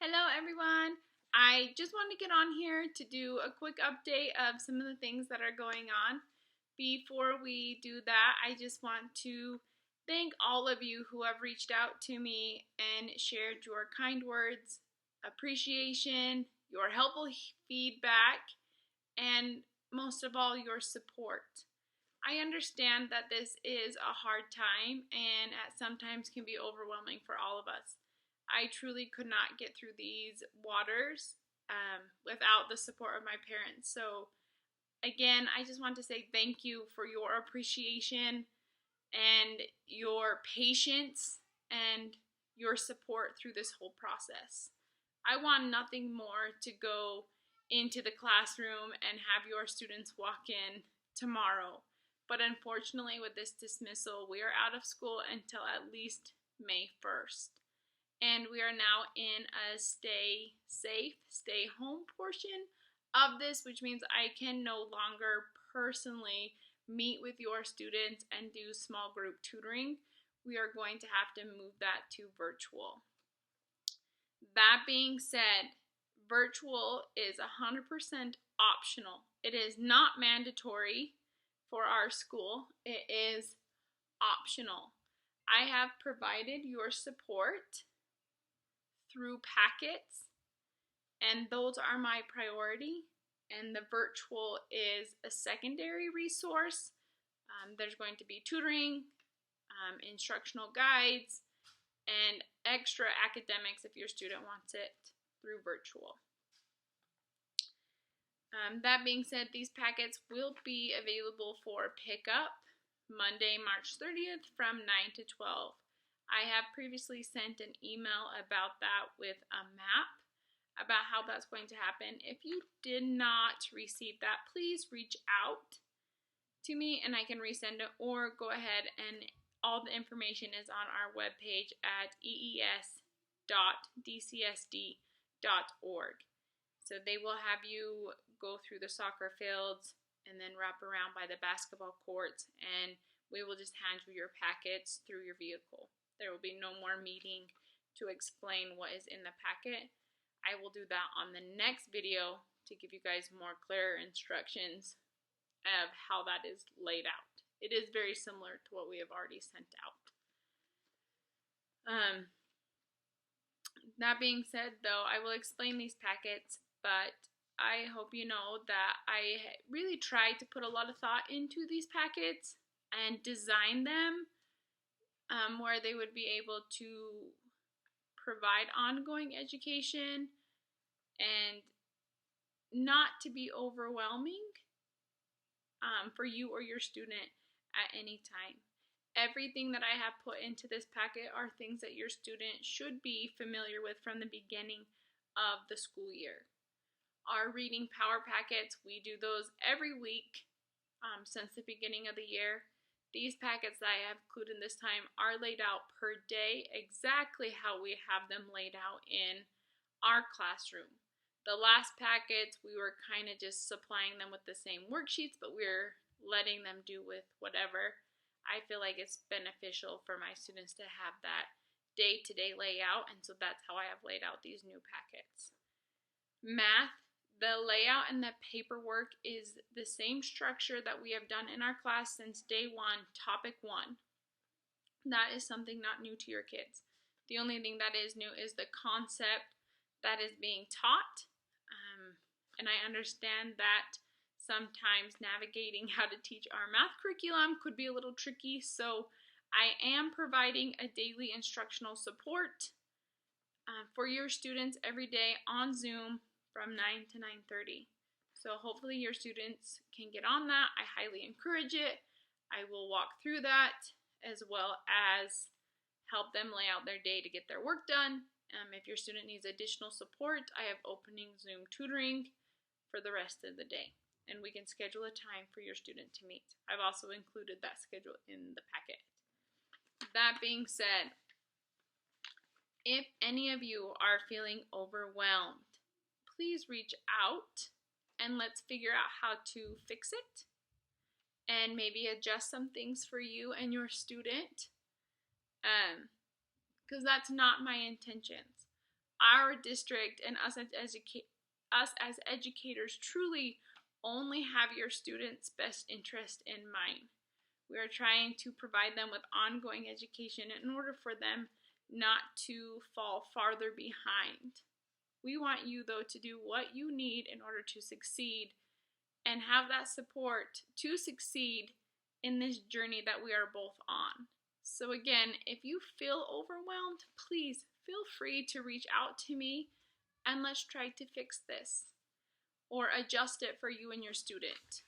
Hello everyone! I just wanted to get on here to do a quick update of some of the things that are going on. Before we do that, I just want to thank all of you who have reached out to me and shared your kind words, appreciation, your helpful feedback, and most of all, your support. I understand that this is a hard time and at sometimes can be overwhelming for all of us. I truly could not get through these waters without the support of my parents. So, again, I just want to say thank you for your appreciation and your patience and your support through this whole process. I want nothing more to go into the classroom and have your students walk in tomorrow. But unfortunately, with this dismissal, we are out of school until at least May 1st. And we are now in a stay safe, stay home portion of this, which means I can no longer personally meet with your students and do small group tutoring. We are going to have to move that to virtual. That being said, virtual is 100% optional. It is not mandatory for our school. It is optional. I have provided your support through packets, and those are my priority, and the virtual is a secondary resource. There's going to be tutoring, instructional guides, and extra academics if your student wants it through virtual. That being said, these packets will be available for pickup Monday, March 30th from 9 to 12. I have previously sent an email about that with a map about how that's going to happen. If you did not receive that, please reach out to me and I can resend it, or go ahead and all the information is on our webpage at ees.dcsd.org. So they will have you go through the soccer fields and then wrap around by the basketball courts, and we will just hand you your packets through your vehicle. There will be no more meeting to explain what is in the packet. I will do that on the next video to give you guys more clear instructions of how that is laid out. It is very similar to what we have already sent out. That being said, though, I will explain these packets, but I hope you know that I really tried to put a lot of thought into these packets and design them where they would be able to provide ongoing education and not to be overwhelming for you or your student at any time. Everything that I have put into this packet are things that your student should be familiar with from the beginning of the school year. Our reading power packets, we do those every week since the beginning of the year. These packets that I have included this time are laid out per day exactly how we have them laid out in our classroom. The last packets, we were kind of just supplying them with the same worksheets, but we're letting them do with whatever. I feel like it's beneficial for my students to have that day-to-day layout, and so that's how I have laid out these new packets. Math. The layout and the paperwork is the same structure that we have done in our class since day one, topic 1. That is something not new to your kids. The only thing that is new is the concept that is being taught. And I understand that sometimes navigating how to teach our math curriculum could be a little tricky, so I am providing a daily instructional support for your students every day on Zoom from 9 to 9:30. So hopefully your students can get on that. I highly encourage it. I will walk through that as well as help them lay out their day to get their work done. If your student needs additional support, I have opening Zoom tutoring for the rest of the day, and we can schedule a time for your student to meet. I've also included that schedule in the packet. That being said, if any of you are feeling overwhelmed, please reach out and let's figure out how to fix it and maybe adjust some things for you and your student, because that's not my intentions. our district and us as educators truly only have your students' best interest in mind. We are trying to provide them with ongoing education in order for them not to fall farther behind. We want you, though, to do what you need in order to succeed and have that support to succeed in this journey that we are both on. So again, if you feel overwhelmed, please feel free to reach out to me and let's try to fix this or adjust it for you and your student.